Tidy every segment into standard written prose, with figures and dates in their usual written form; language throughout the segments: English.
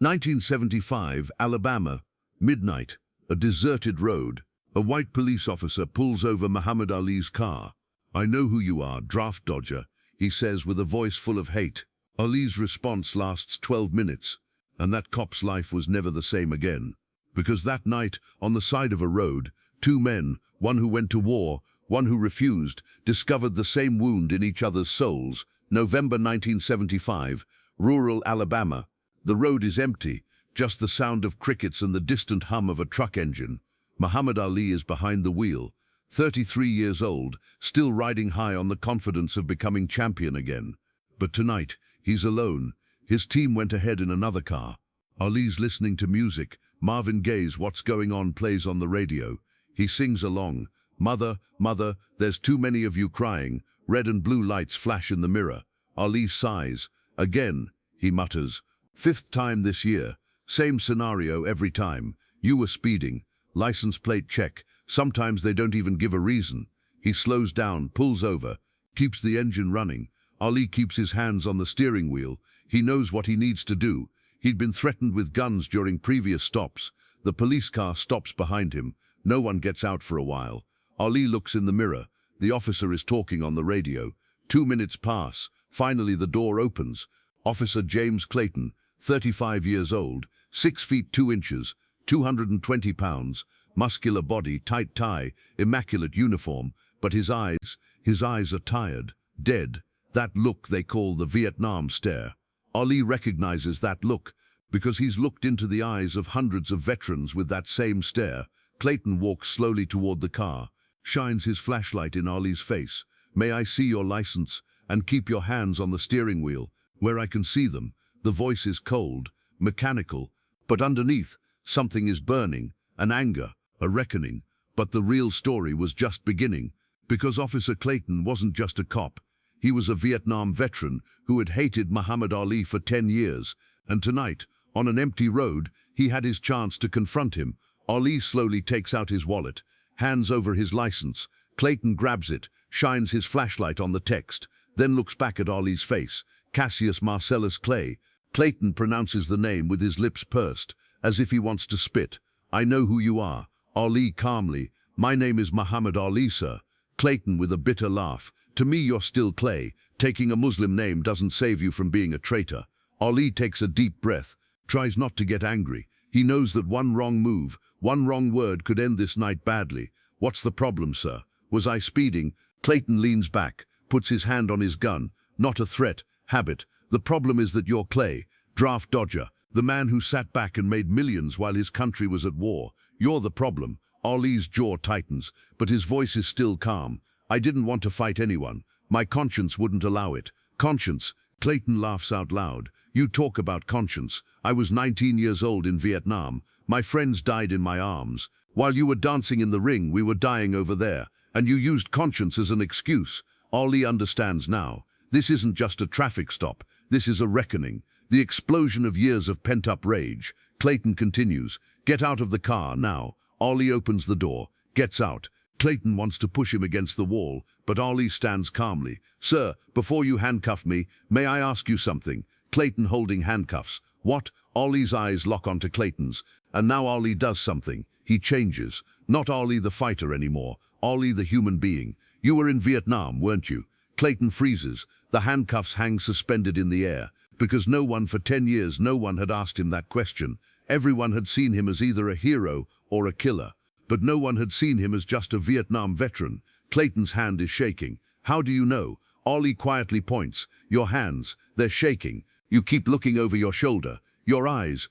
1975, Alabama, midnight, a deserted road. A white police officer pulls over Muhammad Ali's car. "I know who you are, draft dodger," he says with a voice full of hate. Ali's response lasts 12 minutes, and that cop's life was never the same again. Because that night, on the side of a road, two men, one who went to war, one who refused, discovered the same wound in each other's souls. November 1975, rural Alabama. The road is empty, just the sound of crickets and the distant hum of a truck engine. Muhammad Ali is behind the wheel, 33 years old, still riding high on the confidence of becoming champion again. But tonight, he's alone. His team went ahead in another car. Ali's listening to music. Marvin Gaye's "What's Going On" plays on the radio. He sings along. "Mother, mother, there's too many of you crying." Red and blue lights flash in the mirror. Ali sighs. "Again," he mutters. "Fifth time this year. Same scenario every time. You were speeding. License plate check. Sometimes they don't even give a reason." He slows down, pulls over, keeps the engine running. Ali keeps his hands on the steering wheel. He knows what he needs to do. He'd been threatened with guns during previous stops. The police car stops behind him. No one gets out for a while. Ali looks in the mirror. The officer is talking on the radio. 2 minutes pass. Finally, the door opens. Officer James Clayton, 35 years old, 6 feet 2 inches, 220 pounds, muscular body, tight tie, immaculate uniform, but his eyes are tired, dead. That look they call the Vietnam stare. Ali recognizes that look because he's looked into the eyes of hundreds of veterans with that same stare. Clayton walks slowly toward the car, shines his flashlight in Ali's face. "May I see your license? And keep your hands on the steering wheel, where I can see them." The voice is cold, mechanical, but underneath, something is burning, an anger, a reckoning. But the real story was just beginning, because Officer Clayton wasn't just a cop. He was a Vietnam veteran who had hated Muhammad Ali for 10 years, and tonight, on an empty road, he had his chance to confront him. Ali slowly takes out his wallet, hands over his license. Clayton grabs it, shines his flashlight on the text, then looks back at Ali's face. "Cassius Marcellus Clay." Clayton pronounces the name with his lips pursed, as if he wants to spit. "I know who you are." Ali calmly. "My name is Muhammad Ali, sir." Clayton with a bitter laugh. "To me, you're still Clay. Taking a Muslim name doesn't save you from being a traitor." Ali takes a deep breath, tries not to get angry. He knows that one wrong move, one wrong word could end this night badly. "What's the problem, sir? Was I speeding?" Clayton leans back, puts his hand on his gun. "Not a threat, habit. The problem is that you're Clay, draft dodger, the man who sat back and made millions while his country was at war. You're the problem." Ali's jaw tightens, but his voice is still calm. "I didn't want to fight anyone. My conscience wouldn't allow it." "Conscience?" Clayton laughs out loud. "You talk about conscience. I was 19 years old in Vietnam. My friends died in my arms. While you were dancing in the ring, we were dying over there, and you used conscience as an excuse." Ali understands now. This isn't just a traffic stop. This is a reckoning. The explosion of years of pent-up rage. Clayton continues. "Get out of the car, now." Ali opens the door, gets out. Clayton wants to push him against the wall, but Ali stands calmly. "Sir, before you handcuff me, may I ask you something?" Clayton holding handcuffs. "What?" Ali's eyes lock onto Clayton's. And now Ali does something. He changes. Not Ali the fighter anymore. Ali the human being. "You were in Vietnam, weren't you?" Clayton freezes. The handcuffs hang suspended in the air. Because no one for 10 years, no one had asked him that question. Everyone had seen him as either a hero or a killer. But no one had seen him as just a Vietnam veteran. Clayton's hand is shaking. "How do you know?" Ali quietly points. "Your hands, they're shaking. You keep looking over your shoulder. Your eyes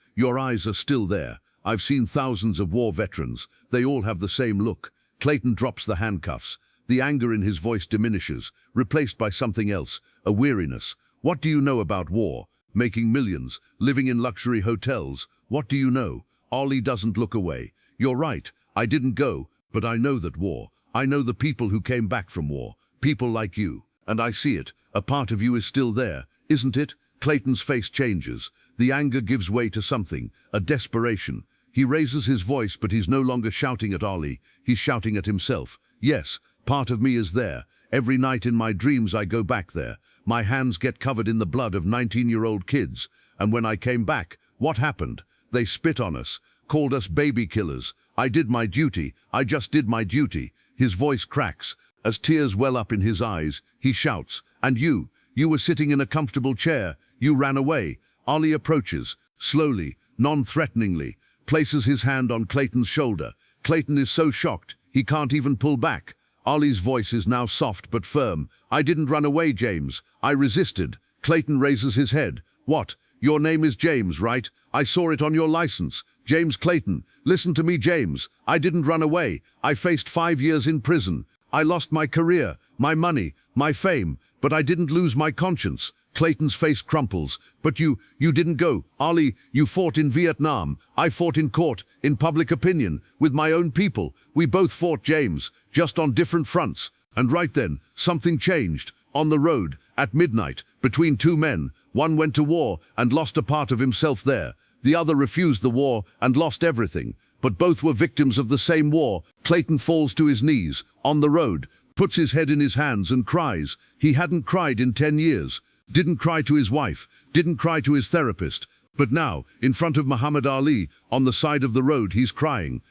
are still there. I've seen thousands of war veterans. They all have the same look." Clayton drops the handcuffs. The anger in his voice diminishes, replaced by something else, a weariness. "What do you know about war? Making millions, living in luxury hotels. What do you know?" Ali doesn't look away. "You're right. I didn't go, but I know that war. I know the people who came back from war. People like you. And I see it. A part of you is still there, isn't it?" Clayton's face changes. The anger gives way to something, a desperation. He raises his voice, but he's no longer shouting at Ali. He's shouting at himself. "Yes, part of me is there. Every night in my dreams I go back there. My hands get covered in the blood of 19-year-old kids. And when I came back, What happened? They spit on us, called us baby killers. I did my duty. I just did my duty. His voice cracks. As tears well up in his eyes, he shouts, "And you were sitting in a comfortable chair. You ran away." Ali approaches, slowly, non-threateningly, places his hand on Clayton's shoulder. Clayton is so shocked, he can't even pull back. Ali's voice is now soft but firm. "I didn't run away, James. I resisted." Clayton raises his head. "What? Your name is James, right? I saw it on your license. James Clayton. Listen to me, James. I didn't run away. I faced 5 years in prison. I lost my career, my money, my fame, but I didn't lose my conscience." Clayton's face crumples. "But you didn't go. Ali, you fought in Vietnam. I fought in court, in public opinion, with my own people. We both fought, James, just on different fronts. And right then, something changed. On the road, at midnight, between two men. One went to war and lost a part of himself there. The other refused the war and lost everything. But both were victims of the same war." Clayton falls to his knees, on the road, puts his head in his hands and cries. He hadn't cried in 10 years. Didn't cry to his wife, didn't cry to his therapist. But now, in front of Muhammad Ali, on the side of the road, he's crying.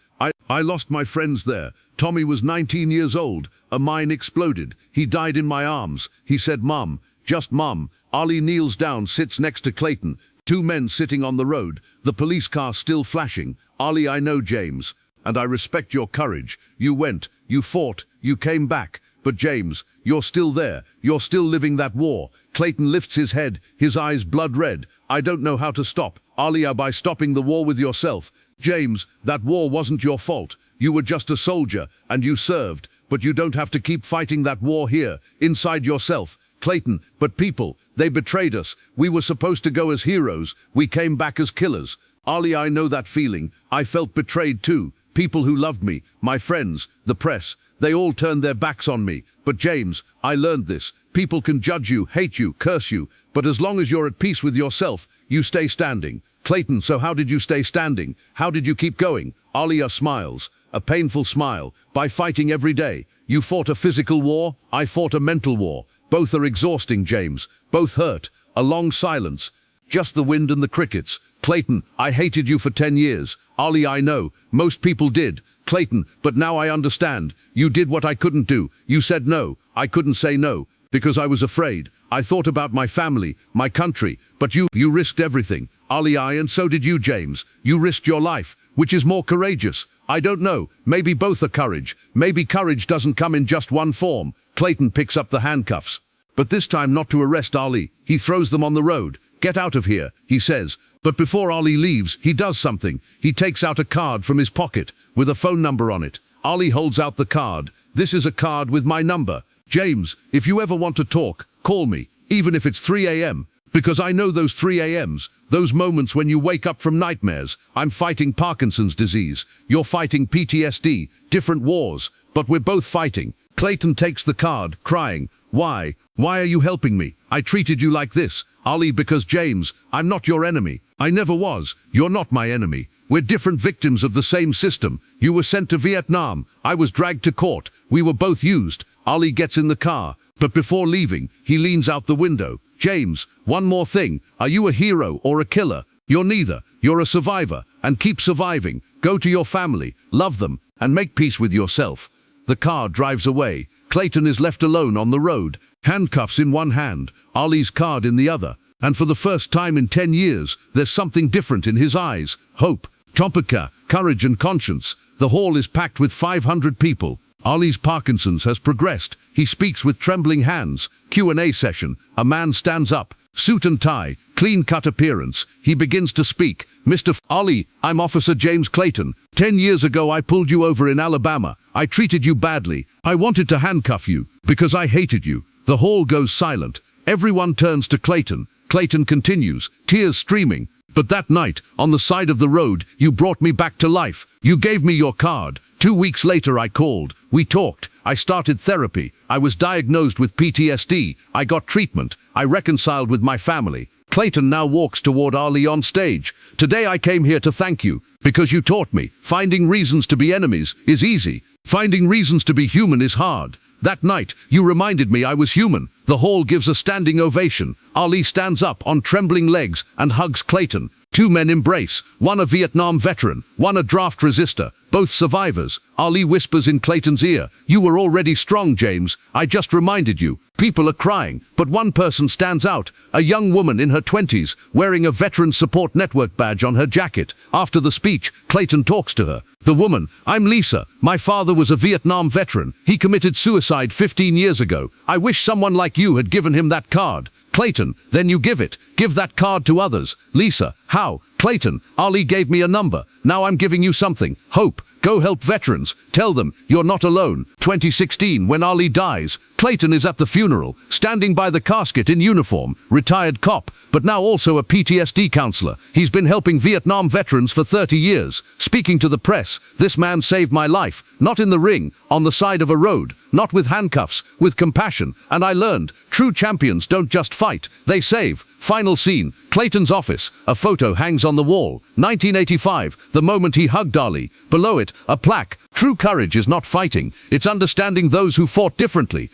I lost my friends there. Tommy was 19 years old. A mine exploded. He died in my arms. He said, 'Mum, just Mum.'" Ali kneels down, sits next to Clayton. Two men sitting on the road, the police car still flashing. "Ali, I know, James, and I respect your courage. You went, you fought, you came back. But James, you're still there. You're still living that war." Clayton lifts his head, his eyes blood red. "I don't know how to stop. Ali, by stopping the war with yourself. James, that war wasn't your fault. You were just a soldier, and you served. But you don't have to keep fighting that war here, inside yourself." Clayton, "But people, they betrayed us. We were supposed to go as heroes. We came back as killers." "Ali, I know that feeling. I felt betrayed too. People who loved me, my friends, the press, they all turned their backs on me. But James, I learned this. People can judge you, hate you, curse you, but as long as you're at peace with yourself, you stay standing." Clayton, "So how did you stay standing? How did you keep going?" Ali smiles, a painful smile. "By fighting every day. You fought a physical war, I fought a mental war. Both are exhausting, James. Both hurt." A long silence. Just the wind and the crickets. Clayton, "I hated you for 10 years. Ali, I know. Most people did." Clayton, "But now I understand. You did what I couldn't do. You said no. I couldn't say no, because I was afraid. I thought about my family, my country. But you risked everything. Ali, and so did you, James. You risked your life. Which is more courageous? I don't know. Maybe both are courage. Maybe courage doesn't come in just one form." Clayton picks up the handcuffs. But this time not to arrest Ali. He throws them on the road. "Get out of here," he says. But before Ali leaves, he does something. He takes out a card from his pocket with a phone number on it. Ali holds out the card. "This is a card with my number. James, if you ever want to talk, call me, even if it's 3 a.m. Because I know those 3 a.m.s, those moments when you wake up from nightmares. I'm fighting Parkinson's disease. You're fighting PTSD, different wars, but we're both fighting." Clayton takes the card, crying. Why are you helping me? I treated you like this." Ali, "Because James, I'm not your enemy. I never was. You're not my enemy. We're different victims of the same system. You were sent to Vietnam. I was dragged to court. We were both used." Ali gets in the car, but before leaving, he leans out the window. "James, one more thing. Are you a hero or a killer? You're neither. You're a survivor, and keep surviving. Go to your family, love them, and make peace with yourself." The car drives away. Clayton is left alone on the road, handcuffs in one hand, Ali's card in the other. And for the first time in 10 years, there's something different in his eyes. Hope, Topeka, courage and conscience. The hall is packed with 500 people. Ali's Parkinson's has progressed. He speaks with trembling hands. Q&A session. A man stands up. Suit and tie, clean-cut appearance. He begins to speak. "Mr. Ali, I'm Officer James Clayton. 10 years ago I pulled you over in Alabama. I treated you badly. I wanted to handcuff you, because I hated you." The hall goes silent. Everyone turns to Clayton. Clayton continues, tears streaming. "But that night, on the side of the road, you brought me back to life. You gave me your card. 2 weeks later I called. We talked. I started therapy. I was diagnosed with PTSD. I got treatment. I reconciled with my family." Clayton now walks toward Ali on stage. "Today I came here to thank you, because you taught me. Finding reasons to be enemies is easy. Finding reasons to be human is hard. That night, you reminded me I was human. The hall gives a standing ovation. Ali stands up on trembling legs and hugs Clayton. Two men embrace, one a Vietnam veteran, one a draft resistor, both survivors. Ali whispers in Clayton's ear, "You were already strong, James. I just reminded you." People are crying, but one person stands out, a young woman in her 20s, wearing a Veteran Support Network badge on her jacket. After the speech, Clayton talks to her. The woman, "I'm Lisa. My father was a Vietnam veteran. He committed suicide 15 years ago. I wish someone like you had given him that card." Clayton, "Then you give it. Give that card to others." Lisa, "How?" Clayton, "Ali gave me a number. Now I'm giving you something. Hope. Go help veterans. Tell them you're not alone." 2016, when Ali dies, Clayton is at the funeral, standing by the casket in uniform, retired cop, but now also a PTSD counselor. He's been helping Vietnam veterans for 30 years. Speaking to the press, "This man saved my life, not in the ring, on the side of a road, not with handcuffs, with compassion. And I learned, true champions don't just fight, they save." Final scene, Clayton's office. A photo hangs on the wall. 1985, the moment he hugged Ali. Below it, a plaque. "True courage is not fighting, it's understanding those who fought differently."